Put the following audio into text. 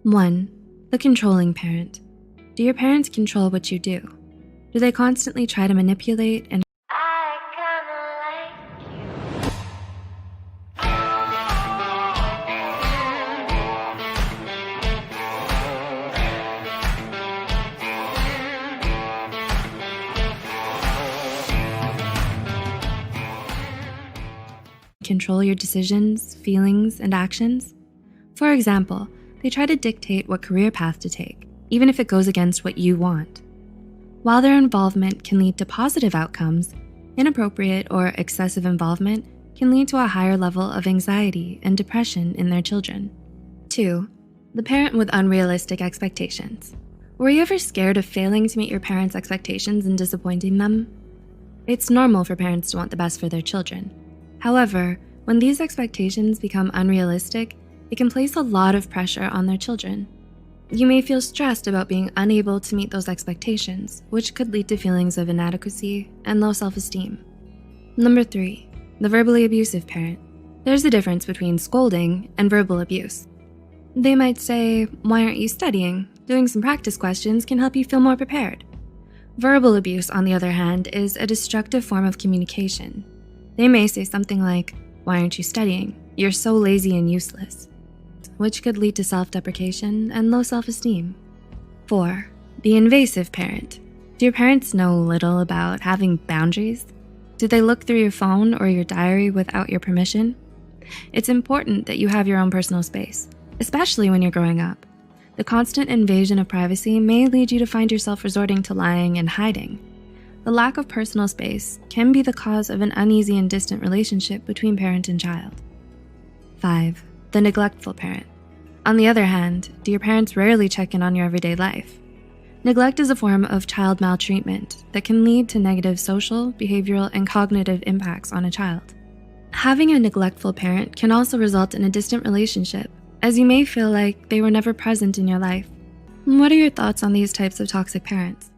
1. The controlling parent. Do your parents control what you do? Do they constantly try to manipulate and control your decisions, feelings, and actions? For example, they try to dictate what career path to take, even if it goes against what you want. While their involvement can lead to positive outcomes, inappropriate or excessive involvement can lead to a higher level of anxiety and depression in their children. 2. The parent with unrealistic expectations. Were you ever scared of failing to meet your parents' expectations and disappointing them? It's normal for parents to want the best for their children. However, when these expectations become unrealistic, it can place a lot of pressure on their children. You may feel stressed about being unable to meet those expectations, which could lead to feelings of inadequacy and low self-esteem. 3. The verbally abusive parent. There's a difference between scolding and verbal abuse. They might say, "Why aren't you studying? Doing some practice questions can help you feel more prepared." Verbal abuse, on the other hand, is a destructive form of communication. They may say something like, "Why aren't you studying? You're so lazy and useless," which could lead to self-deprecation and low self-esteem. 4. The invasive parent. Do your parents know little about having boundaries? Do they look through your phone or your diary without your permission? It's important that you have your own personal space, especially when you're growing up. The constant invasion of privacy may lead you to find yourself resorting to lying and hiding. The lack of personal space can be the cause of an uneasy and distant relationship between parent and child. 5. The neglectful parent. On the other hand, do your parents rarely check in on your everyday life? Neglect is a form of child maltreatment that can lead to negative social, behavioral, and cognitive impacts on a child. Having a neglectful parent can also result in a distant relationship, as you may feel like they were never present in your life. What are your thoughts on these types of toxic parents?